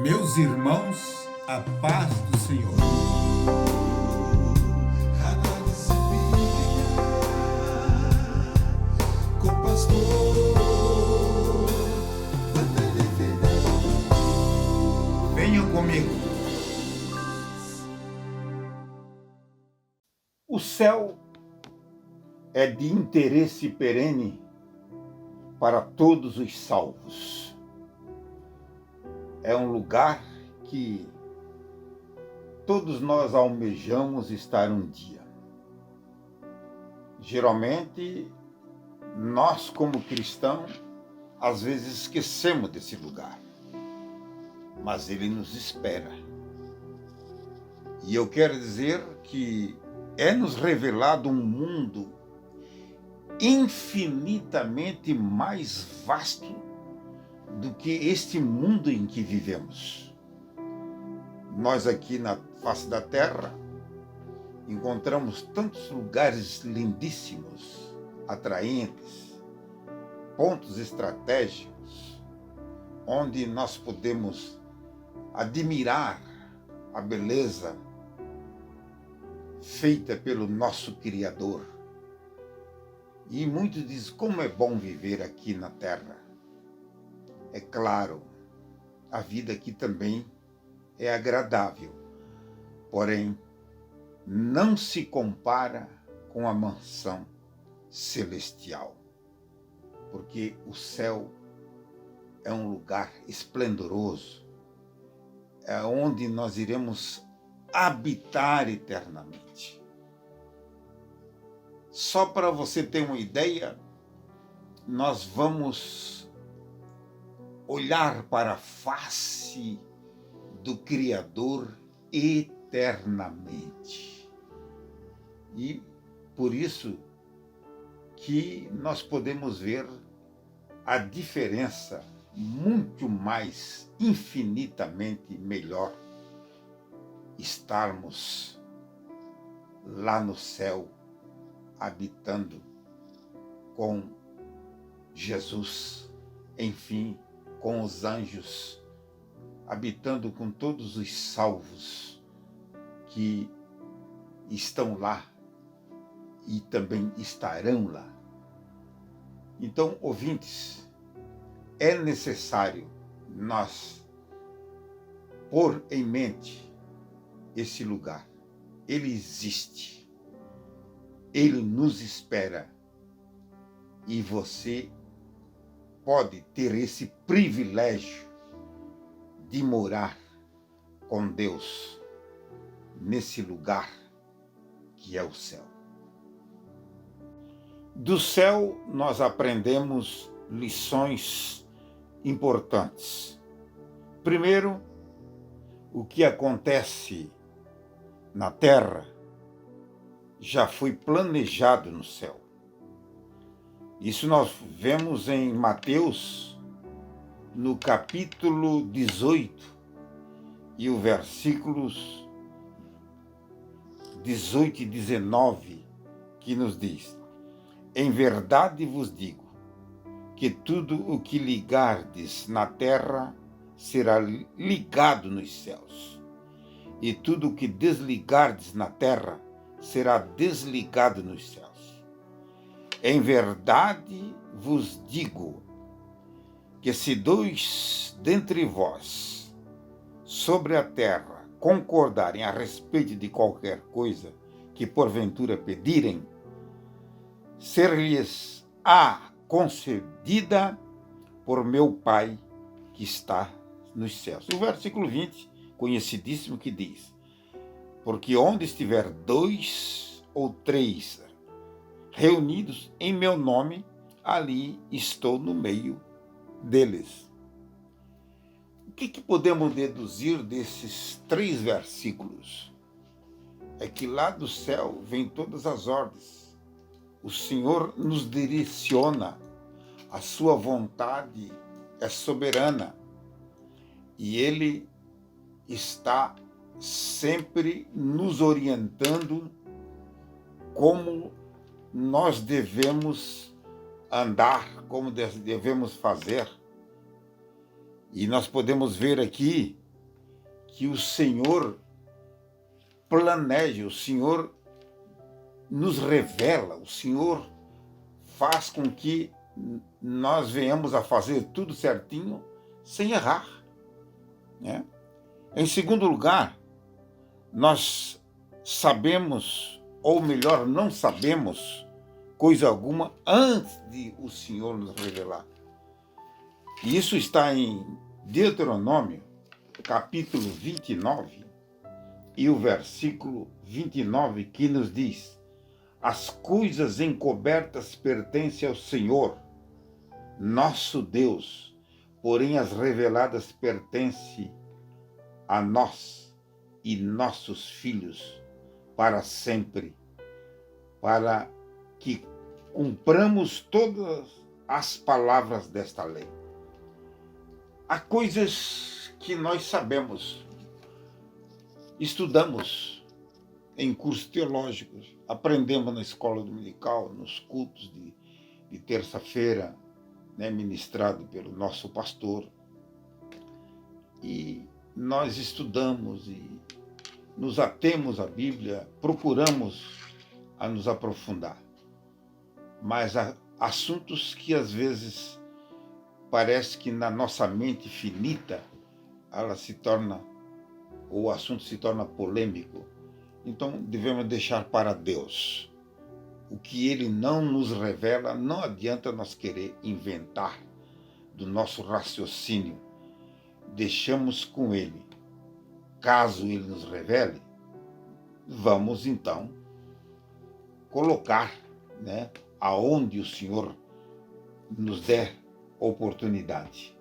Meus irmãos, a paz do Senhor. Venham comigo. O céu é de interesse perene para todos os salvos. É um lugar que todos nós almejamos estar um dia. Geralmente, nós como cristãos, às vezes esquecemos desse lugar, mas ele nos espera. E eu quero dizer que é-nos revelado um mundo infinitamente mais vasto do que este mundo em que vivemos. Nós aqui na face da Terra encontramos tantos lugares lindíssimos, atraentes, pontos estratégicos, onde nós podemos admirar a beleza feita pelo nosso Criador. E muitos dizem, como é bom viver aqui na Terra. É claro, a vida aqui também é agradável, porém, não se compara com a mansão celestial, porque o céu é um lugar esplendoroso, é onde nós iremos habitar eternamente. Só para você ter uma ideia, nós vamos olhar para a face do Criador eternamente. E por isso que nós podemos ver a diferença muito mais, infinitamente melhor, estarmos lá no céu, habitando com Jesus, enfim, com os anjos, habitando com todos os salvos que estão lá e também estarão lá. Então, ouvintes, é necessário nós pôr em mente esse lugar. Ele existe, ele nos espera e você pode ter esse privilégio de morar com Deus nesse lugar que é o céu. Do céu nós aprendemos lições importantes. Primeiro, o que acontece na terra já foi planejado no céu. Isso nós vemos em Mateus, no capítulo 18, e o versículos 18 e 19, que nos diz: em verdade vos digo, que tudo o que ligardes na terra será ligado nos céus, e tudo o que desligardes na terra será desligado nos céus. Em verdade vos digo, que se dois dentre vós sobre a terra concordarem a respeito de qualquer coisa que porventura pedirem, ser-lhes-á concedida por meu Pai que está nos céus. O versículo 20, conhecidíssimo, que diz: porque onde estiver dois ou três reunidos em meu nome, ali estou no meio deles. O que podemos deduzir desses 3 versículos? É que lá do céu vêm todas as ordens. O Senhor nos direciona, a sua vontade é soberana e Ele está sempre nos orientando como nós devemos andar, como devemos fazer. E nós podemos ver aqui que o Senhor planeja, o Senhor nos revela, o Senhor faz com que nós venhamos a fazer tudo certinho, sem errar, né? Em segundo lugar, nós sabemos, ou melhor, não sabemos coisa alguma antes de o Senhor nos revelar. E isso está em Deuteronômio, capítulo 29, e o versículo 29, que nos diz: as coisas encobertas pertencem ao Senhor, nosso Deus, porém as reveladas pertencem a nós e nossos filhos para sempre, para que cumpramos todas as palavras desta lei. Há coisas que nós sabemos, estudamos em cursos teológicos, aprendemos na escola dominical, nos cultos de terça-feira, né, ministrado pelo nosso pastor. E nós estudamos e nos atemos à Bíblia, procuramos a nos aprofundar. Mas há assuntos que às vezes parece que na nossa mente finita o assunto se torna polêmico. Então devemos deixar para Deus. O que Ele não nos revela, não adianta nós querer inventar do nosso raciocínio. Deixamos com Ele. Caso Ele nos revele, vamos então colocar, né, aonde o Senhor nos der oportunidade.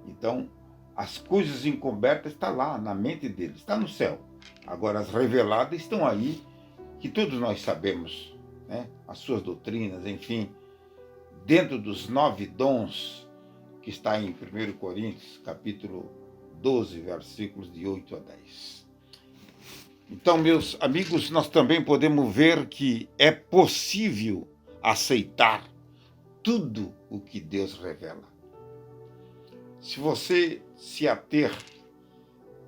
Então, as coisas encobertas estão lá na mente dele, está no céu. Agora, as reveladas estão aí, que todos nós sabemos, né? As suas doutrinas, enfim, dentro dos 9 dons, que está em 1 Coríntios, capítulo 12, versículos de 8 a 10. Então, meus amigos, nós também podemos ver que é possível aceitar tudo o que Deus revela. Se você se ater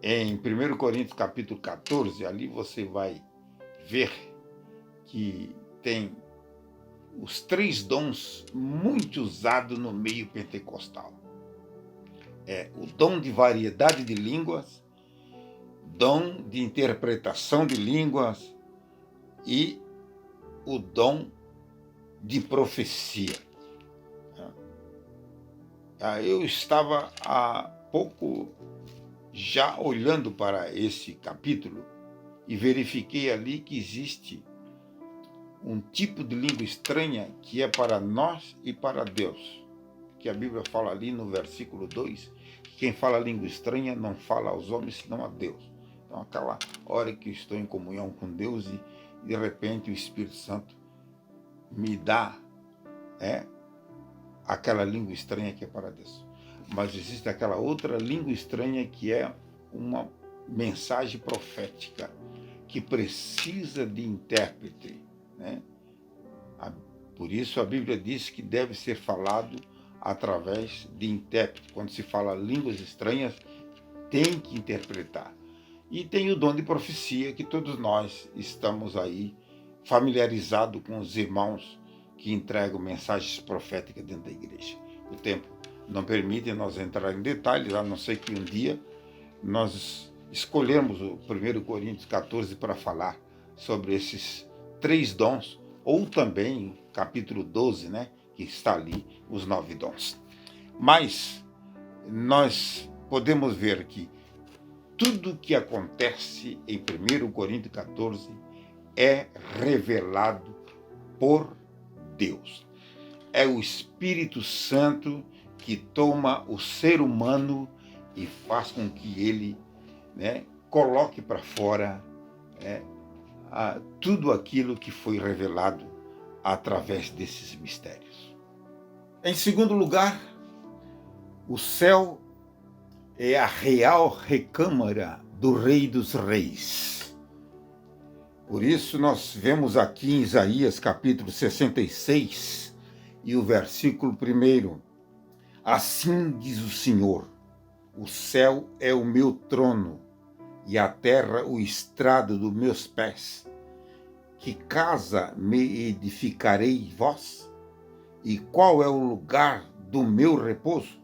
em 1 Coríntios capítulo 14, ali você vai ver que tem os 3 dons muito usados no meio pentecostal. É o dom de variedade de línguas, dom de interpretação de línguas e o dom de profecia. Eu estava há pouco já olhando para esse capítulo e verifiquei ali que existe um tipo de língua estranha que é para nós e para Deus. Que a Bíblia fala ali no versículo 2, que quem fala língua estranha não fala aos homens senão a Deus. Então aquela hora que eu estou em comunhão com Deus e de repente o Espírito Santo me dá aquela língua estranha que é para Deus. Mas existe aquela outra língua estranha que é uma mensagem profética, que precisa de intérprete, né? Por isso a Bíblia diz que deve ser falado através de intérprete. Quando se fala línguas estranhas, tem que interpretar. E tem o dom de profecia, que todos nós estamos aí familiarizados com os irmãos que entregam mensagens proféticas dentro da igreja. O tempo não permite nós entrar em detalhes, a não ser que um dia nós escolhermos o 1 Coríntios 14 para falar sobre esses 3 dons, ou também capítulo 12, né, que está ali, os 9 dons. Mas nós podemos ver que tudo que acontece em 1 Coríntios 14 é revelado por Deus. É o Espírito Santo que toma o ser humano e faz com que ele, né, coloque para fora tudo aquilo que foi revelado através desses mistérios. Em segundo lugar, o céu é a real recâmara do Rei dos Reis. Por isso nós vemos aqui em Isaías capítulo 66 e o versículo 1. Assim diz o Senhor: o céu é o meu trono e a terra o estrado dos meus pés. Que casa me edificarei vós? E qual é o lugar do meu repouso?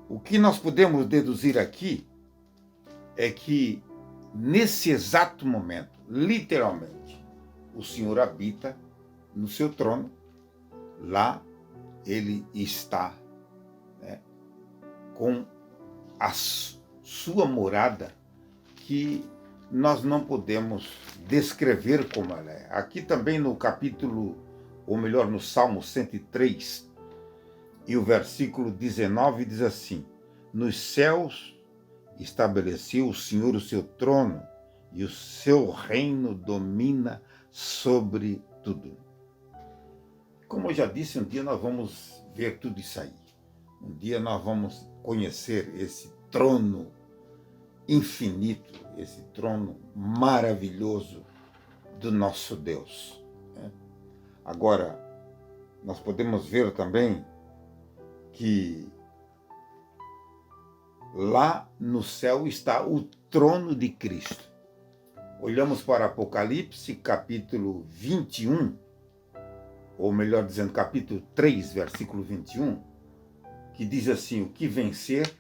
O que nós podemos deduzir aqui é que, nesse exato momento, literalmente, o Senhor habita no seu trono. Lá ele está, né, com a sua morada, que nós não podemos descrever como ela é. Aqui também no capítulo, ou melhor, no Salmo 103, e o versículo 19 diz assim: nos céus estabeleceu o Senhor o seu trono, e o seu reino domina sobre tudo. Como eu já disse, um dia nós vamos ver tudo isso aí. Um dia nós vamos conhecer esse trono infinito, esse trono maravilhoso do nosso Deus. Agora, nós podemos ver também que lá no céu está o trono de Cristo. Olhamos para Apocalipse, capítulo 21, ou melhor dizendo, capítulo 3, versículo 21, que diz assim: o que vencer,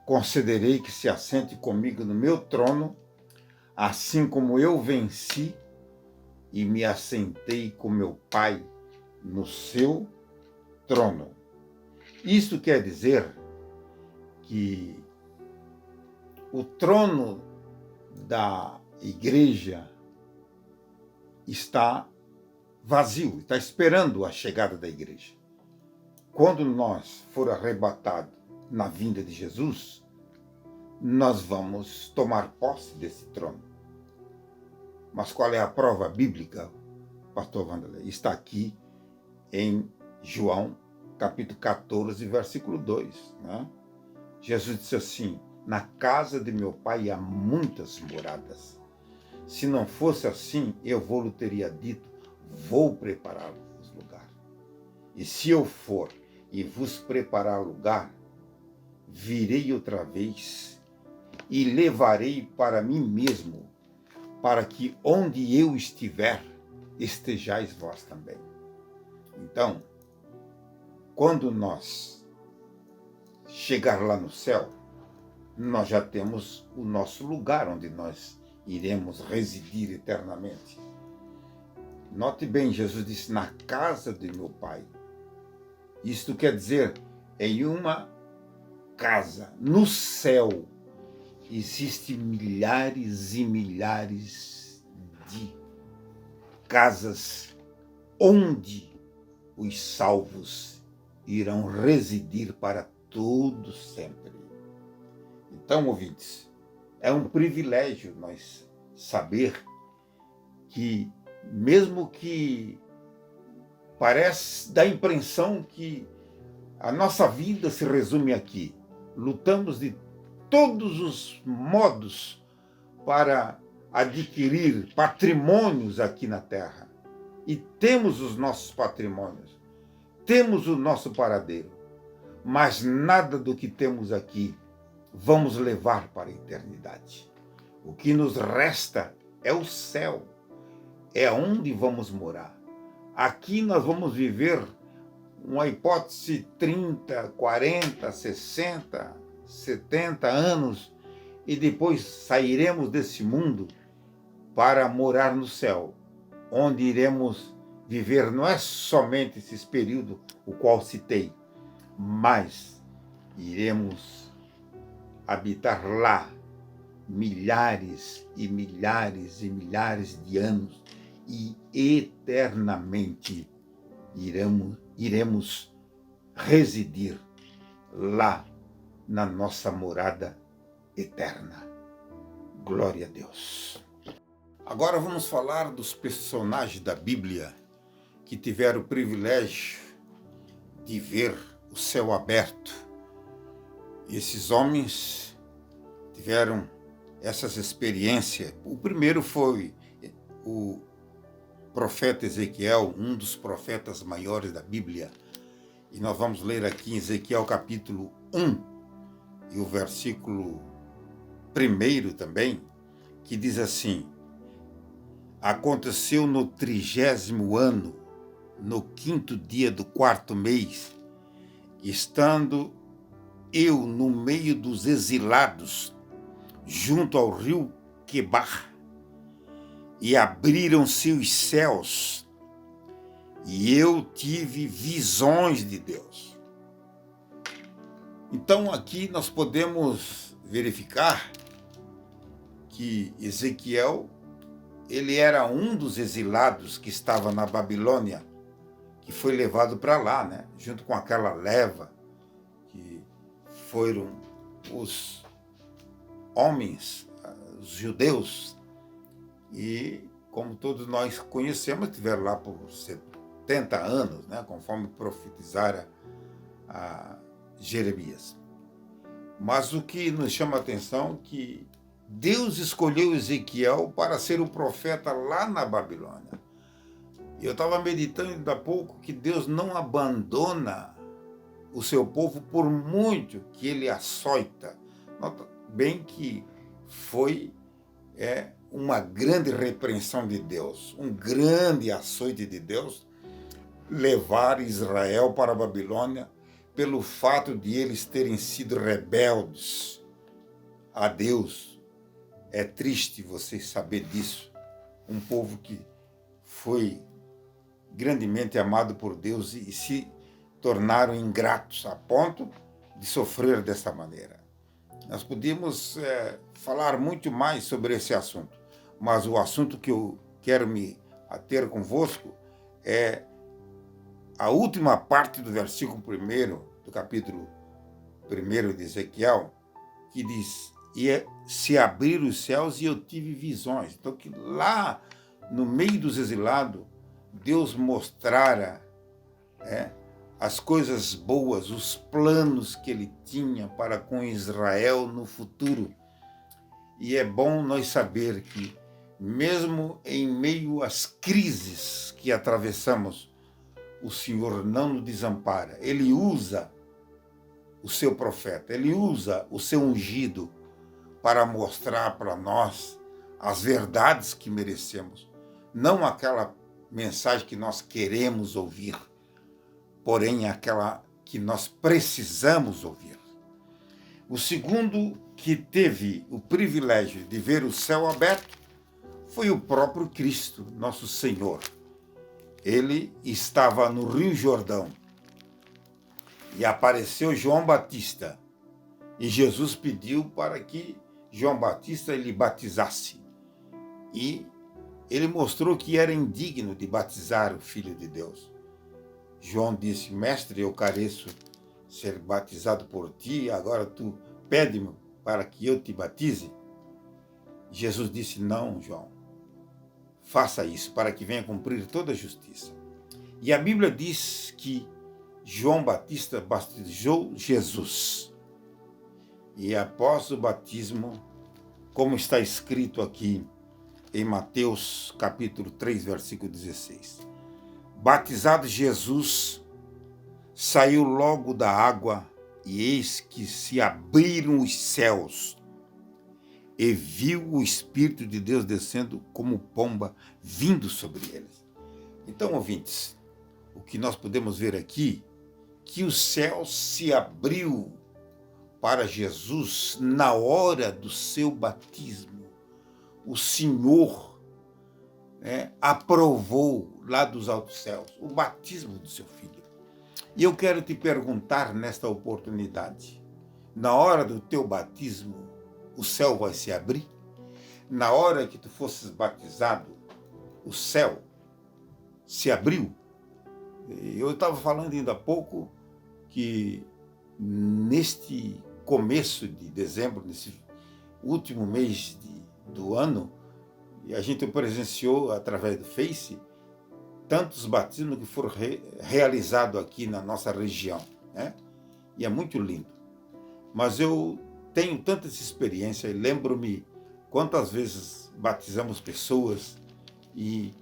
concederei que se assente comigo no meu trono, assim como eu venci e me assentei com meu Pai no seu trono. Isto quer dizer que o trono da igreja está vazio, está esperando a chegada da igreja. Quando nós for arrebatados na vinda de Jesus, nós vamos tomar posse desse trono. Mas qual é a prova bíblica, pastor Wanderley? Está aqui em João, capítulo 14, versículo 2. Né? Jesus disse assim: na casa de meu pai há muitas moradas. Se não fosse assim, eu vou-lhe teria dito: vou preparar-vos lugar. E se eu for e vos preparar lugar, virei outra vez e levarei para mim mesmo, para que onde eu estiver, estejais vós também. Então, quando nós chegar lá no céu, nós já temos o nosso lugar onde nós iremos residir eternamente. Note bem, Jesus disse: na casa de meu Pai. Isto quer dizer, em uma casa, no céu, existem milhares e milhares de casas onde os salvos irão residir para todo sempre. Então, ouvintes, é um privilégio nós saber que, mesmo que parece dar a impressão que a nossa vida se resume aqui, lutamos de todos os modos para adquirir patrimônios aqui na Terra. E temos os nossos patrimônios, temos o nosso paradeiro, mas nada do que temos aqui vamos levar para a eternidade. O que nos resta é o céu, é onde vamos morar. Aqui nós vamos viver uma hipótese 30, 40, 60, 70 anos e depois sairemos desse mundo para morar no céu, onde iremos viver não é somente esses períodos o qual citei, mas iremos habitar lá milhares e milhares e milhares de anos e eternamente iremos residir lá na nossa morada eterna. Glória a Deus. Agora vamos falar dos personagens da Bíblia que tiveram o privilégio de ver o céu aberto. Esses homens tiveram essas experiências. O primeiro foi o profeta Ezequiel, um dos profetas maiores da Bíblia. E nós vamos ler aqui em Ezequiel capítulo 1 e o versículo 1 também, que diz assim: aconteceu no 30º ano, no 5º dia do 4º mês, estando eu no meio dos exilados, junto ao rio Quebar, e abriram-se os céus, e eu tive visões de Deus. Então aqui nós podemos verificar que Ezequiel, ele era um dos exilados que estava na Babilônia, que foi levado para lá, né? Junto com aquela leva, que foram os homens, os judeus, e como todos nós conhecemos, estiveram lá por 70 anos, né? Conforme profetizara a Jeremias. Mas o que nos chama a atenção é que Deus escolheu Ezequiel para ser o profeta lá na Babilônia. Eu estava meditando ainda há pouco que Deus não abandona o seu povo por muito que ele açoita. Nota bem que foi uma grande repreensão de Deus, um grande açoite de Deus, levar Israel para a Babilônia pelo fato de eles terem sido rebeldes a Deus. É triste vocês saber disso. Um povo que foi grandemente amado por Deus e se tornaram ingratos a ponto de sofrer dessa maneira. Nós podíamos falar muito mais sobre esse assunto, mas o assunto que eu quero me ater convosco é a última parte do versículo 1 do capítulo 1 de Ezequiel, que diz: e se abriram os céus e eu tive visões. Então, que lá no meio dos exilados, Deus mostrara as coisas boas, os planos que ele tinha para com Israel no futuro. E é bom nós saber que, mesmo em meio às crises que atravessamos, o Senhor não nos desampara. Ele usa o seu profeta, ele usa o seu ungido para mostrar para nós as verdades que merecemos. Não aquela mensagem que nós queremos ouvir, porém aquela que nós precisamos ouvir. O segundo que teve o privilégio de ver o céu aberto foi o próprio Cristo, nosso Senhor. Ele estava no Rio Jordão e apareceu João Batista, e Jesus pediu para que João Batista lhe batizasse. E ele mostrou que era indigno de batizar o Filho de Deus. João disse: mestre, eu careço ser batizado por ti, agora tu pede-me para que eu te batize? Jesus disse: não, João, faça isso para que venha cumprir toda a justiça. E a Bíblia diz que João Batista batizou Jesus. E após o batismo, como está escrito aqui em Mateus capítulo 3, versículo 16, batizado Jesus, saiu logo da água, e eis que se abriram os céus, e viu o Espírito de Deus descendo como pomba, vindo sobre eles. Então, ouvintes, o que nós podemos ver aqui, que o céu se abriu para Jesus na hora do seu batismo. O Senhor aprovou lá dos altos céus o batismo do seu filho. E eu quero te perguntar nesta oportunidade: na hora do teu batismo, o céu vai se abrir? Na hora que tu fosses batizado, o céu se abriu? Eu estava falando ainda há pouco que neste começo de dezembro, nesse último mês do ano, a gente presenciou através do Face tantos batismos que foram realizados aqui na nossa região, né? E é muito lindo. Mas eu tenho tantas experiências, lembro-me quantas vezes batizamos pessoas e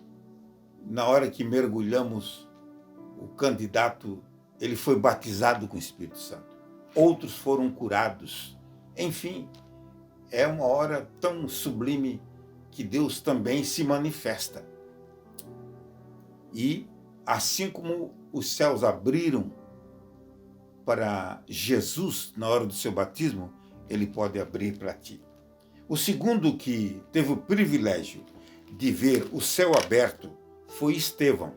na hora que mergulhamos, o candidato, ele foi batizado com o Espírito Santo. Outros foram curados. Enfim, é uma hora tão sublime que Deus também se manifesta. E assim como os céus abriram para Jesus na hora do seu batismo, ele pode abrir para ti. O segundo que teve o privilégio de ver o céu aberto foi Estevão.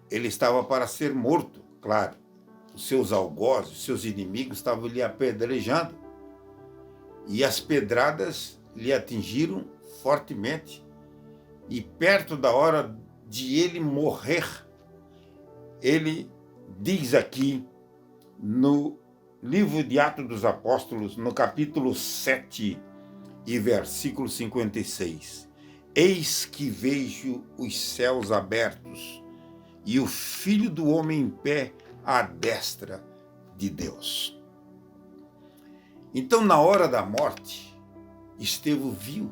Ele estava para ser morto, claro. Os seus algozes, os seus inimigos estavam lhe apedrejando. E as pedradas lhe atingiram fortemente. E perto da hora de ele morrer, ele diz aqui no livro de Atos dos Apóstolos, no capítulo 7 e versículo 56, eis que vejo os céus abertos e o Filho do Homem em pé à destra de Deus. Então, na hora da morte, Estevão viu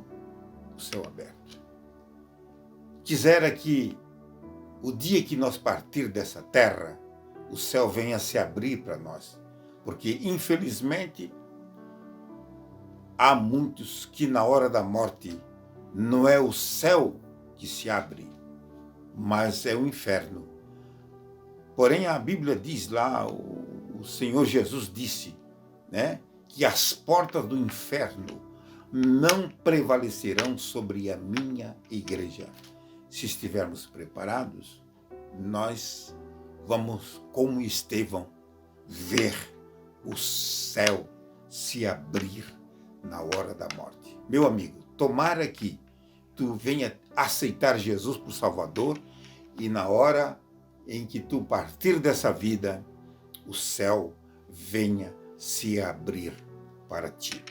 o céu aberto. Quisera que o dia que nós partir dessa terra, o céu venha se abrir para nós, porque, infelizmente, há muitos que na hora da morte não é o céu que se abre, mas é o inferno. Porém, a Bíblia diz lá, o Senhor Jesus disse, né, que as portas do inferno não prevalecerão sobre a minha igreja. Se estivermos preparados, nós vamos, como Estevão, ver o céu se abrir na hora da morte. Meu amigo, tomara que tu venha aceitar Jesus por Salvador e na hora em que tu partir dessa vida, o céu venha se abrir para ti.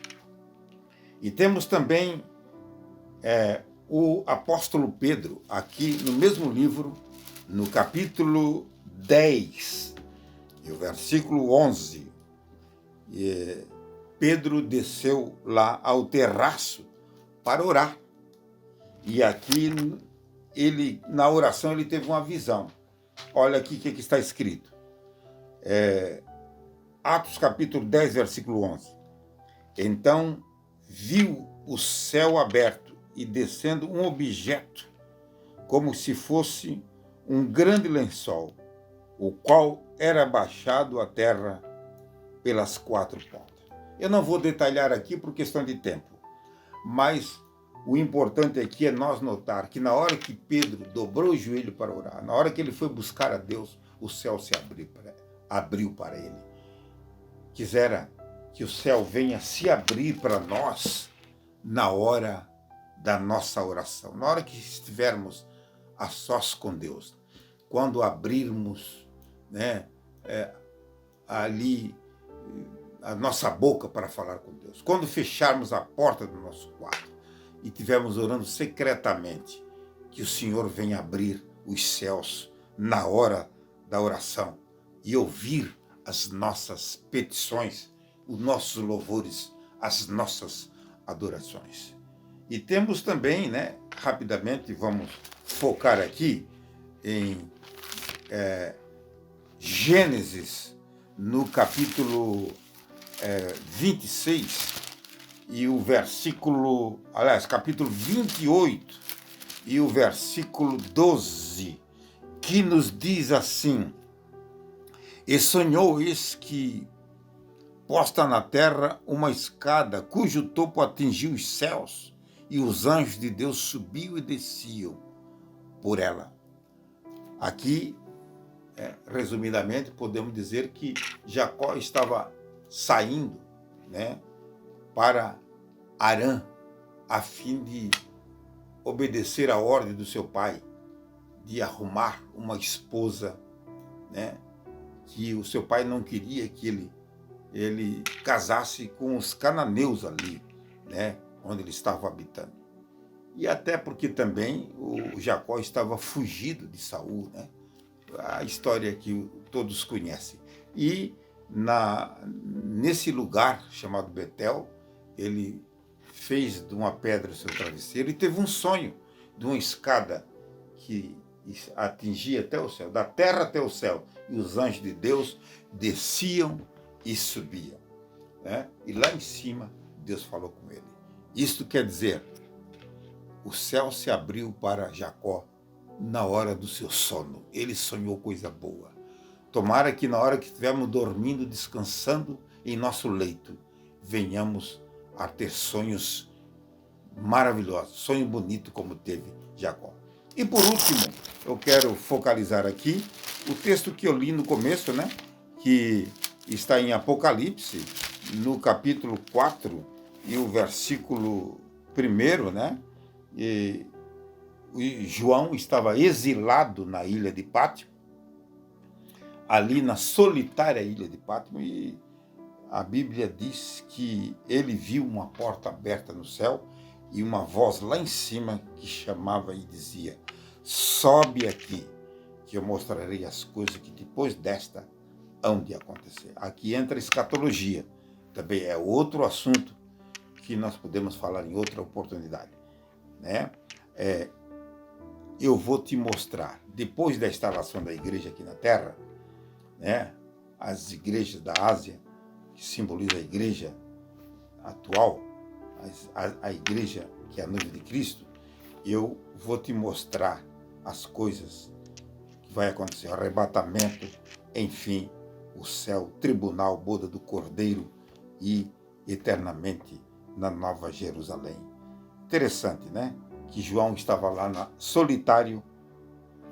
E temos também o apóstolo Pedro, aqui no mesmo livro, no capítulo 10, e o versículo 11. Pedro desceu lá ao terraço para orar. E aqui, na oração, ele teve uma visão. Olha aqui o que está escrito. Atos capítulo 10, versículo 11. Então viu o céu aberto e descendo um objeto, como se fosse um grande lençol, o qual era baixado à terra pelas quatro pontas. Eu não vou detalhar aqui por questão de tempo, mas o importante aqui é nós notar que na hora que Pedro dobrou o joelho para orar, na hora que ele foi buscar a Deus, o céu se abriu para ele. Quisera que o céu venha se abrir para nós na hora da nossa oração, na hora que estivermos a sós com Deus, quando abrirmos, ali a nossa boca para falar com Deus, quando fecharmos a porta do nosso quarto e estivermos orando secretamente, que o Senhor venha abrir os céus na hora da oração e ouvir as nossas petições, os nossos louvores, as nossas adorações. E temos também, rapidamente, vamos focar aqui em Gênesis, no capítulo 26, e o versículo, capítulo 28, e o versículo 12, que nos diz assim: e sonhou, eis que posta na terra uma escada, cujo topo atingiu os céus, e os anjos de Deus subiam e desciam por ela. Aqui, resumidamente, podemos dizer que Jacó estava saindo, para Harã, a fim de obedecer a ordem do seu pai, de arrumar uma esposa, que o seu pai não queria que ele casasse com os cananeus ali, onde ele estava habitando. E até porque também o Jacó estava fugido de Saul, a história que todos conhecem. E nesse lugar chamado Betel, ele fez de uma pedra seu travesseiro e teve um sonho de uma escada que atingia até o céu, da terra até o céu, e os anjos de Deus desciam e subiam. E lá em cima, Deus falou com ele. Isto quer dizer, o céu se abriu para Jacó na hora do seu sono. Ele sonhou coisa boa. Tomara que na hora que estivermos dormindo, descansando em nosso leito, venhamos a ter sonhos maravilhosos, sonho bonito como teve Jacó. E por último, eu quero focalizar aqui o texto que eu li no começo, né? Que está em Apocalipse, no capítulo 4 e o versículo 1, né? E João estava exilado na ilha de Pátimo, ali na solitária ilha de Pátimo, e a Bíblia diz que ele viu uma porta aberta no céu e uma voz lá em cima que chamava e dizia: sobe aqui, que eu mostrarei as coisas que depois desta hão de acontecer. Aqui entra a escatologia, também é outro assunto que nós podemos falar em outra oportunidade, né? Eu vou te mostrar, depois da instalação da igreja aqui na Terra, né? As igrejas da Ásia, que simboliza a igreja atual, a igreja que é a noiva de Cristo, eu vou te mostrar as coisas que vai acontecer, o arrebatamento, enfim, o céu, tribunal, boda do Cordeiro e eternamente na Nova Jerusalém. Interessante, né? Que João estava lá solitário,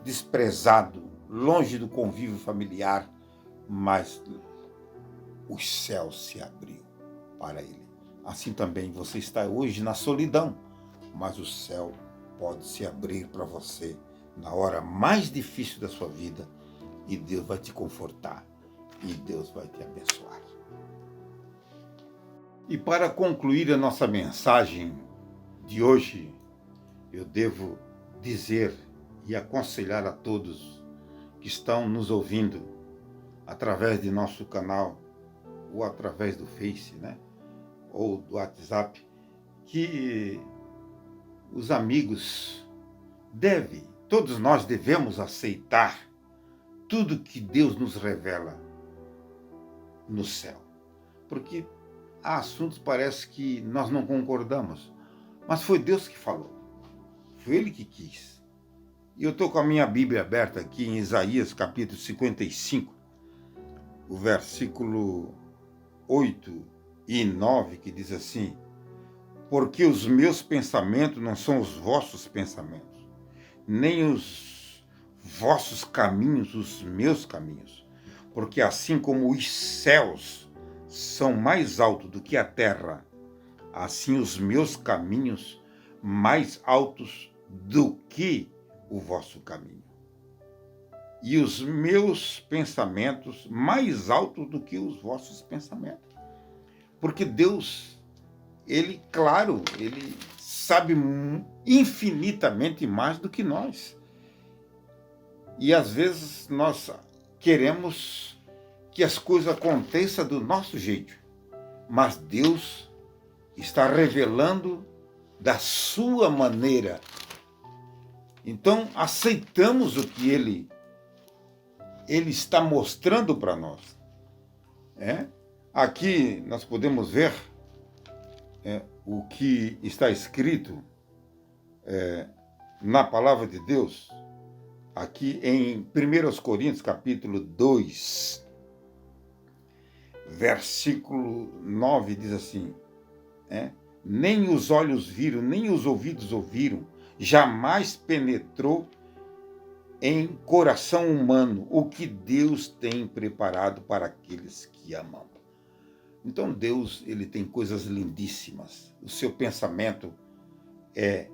desprezado, longe do convívio familiar, mas o céu se abriu para ele. Assim também você está hoje na solidão, mas o céu pode se abrir para você na hora mais difícil da sua vida e Deus vai te confortar e Deus vai te abençoar. E para concluir a nossa mensagem de hoje, eu devo dizer e aconselhar a todos que estão nos ouvindo através de nosso canal ou através do Face, né? Ou do WhatsApp, que os amigos todos nós devemos aceitar tudo que Deus nos revela no céu. Porque há assuntos parece que nós não concordamos, mas foi Deus que falou. Foi Ele que quis. E eu estou com a minha Bíblia aberta aqui em Isaías capítulo 55, o versículo 8 e 9, que diz assim: porque os meus pensamentos não são os vossos pensamentos, nem os vossos caminhos os meus caminhos. Porque assim como os céus são mais altos do que a terra, assim os meus caminhos mais altos do que o vosso caminho. E os meus pensamentos mais altos do que os vossos pensamentos. Porque Deus, Ele sabe infinitamente mais do que nós. E às vezes nós queremos que as coisas aconteçam do nosso jeito. Mas Deus está revelando da sua maneira. Então aceitamos o que Ele está mostrando para nós. Aqui nós podemos ver o que está escrito na palavra de Deus, aqui em 1 Coríntios capítulo 2, versículo 9, diz assim: nem os olhos viram, nem os ouvidos ouviram, jamais penetrou em coração humano o que Deus tem preparado para aqueles que amam. Então Deus, Ele tem coisas lindíssimas. O seu pensamento é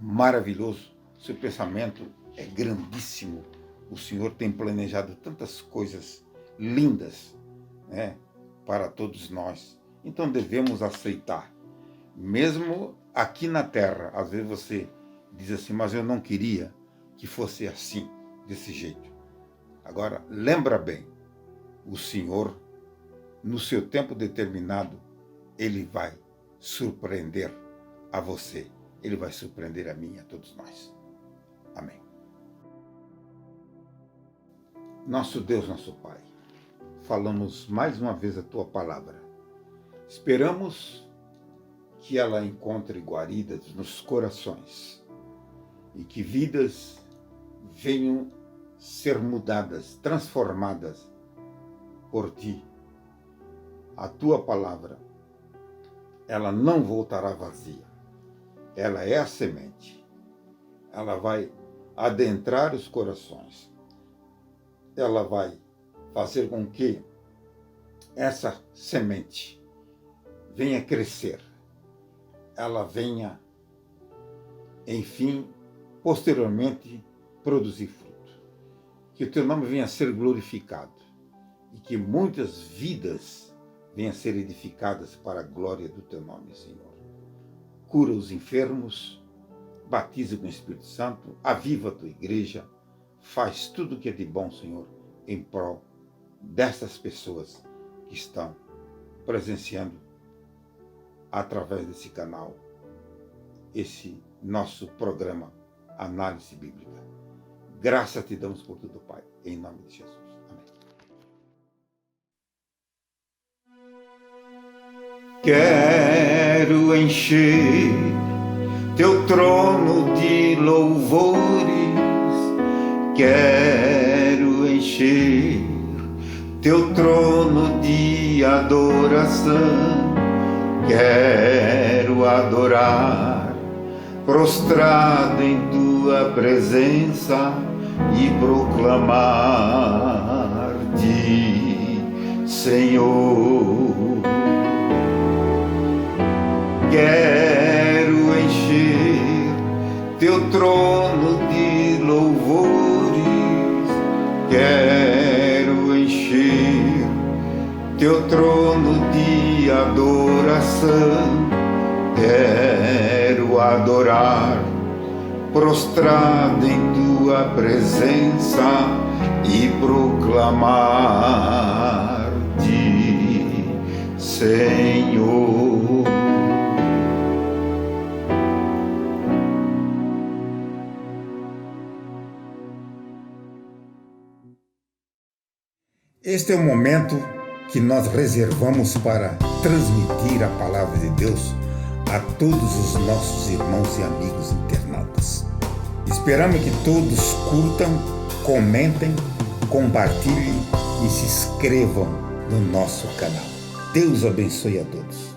maravilhoso. O seu pensamento é grandíssimo. O Senhor tem planejado tantas coisas lindas, para todos nós. Então devemos aceitar. Mesmo aqui na terra, às vezes você diz assim: mas eu não queria que fosse assim, desse jeito. Agora, lembra bem, o Senhor, no seu tempo determinado, Ele vai surpreender a você. Ele vai surpreender a mim e a todos nós. Amém. Nosso Deus, nosso Pai, falamos mais uma vez a Tua palavra. Esperamos que ela encontre guaridas nos corações e que vidas venham ser mudadas, transformadas por ti. A tua palavra, ela não voltará vazia. Ela é a semente. Ela vai adentrar os corações. Ela vai fazer com que essa semente venha crescer. Ela venha, enfim, posteriormente, produzir fruto. Que o teu nome venha a ser glorificado e que muitas vidas venham a ser edificadas para a glória do teu nome, Senhor. Cura os enfermos, batiza com o Espírito Santo, aviva a tua igreja, faz tudo o que é de bom, Senhor, em prol dessas pessoas que estão presenciando através desse canal, esse nosso programa Análise Bíblica. Graça te damos por tudo, Pai, em nome de Jesus. Amém. Quero encher teu trono de louvores, quero encher teu trono de adoração, quero adorar, prostrado em tua presença e proclamar-te, Senhor. Quero encher teu trono de louvores, quero encher teu trono de adoração, quero adorar, prostrado em tua presença e proclamar-te, Senhor. Este é o momento que nós reservamos para transmitir a palavra de Deus a todos os nossos irmãos e amigos internautas. Esperamos que todos curtam, comentem, compartilhem e se inscrevam no nosso canal. Deus abençoe a todos.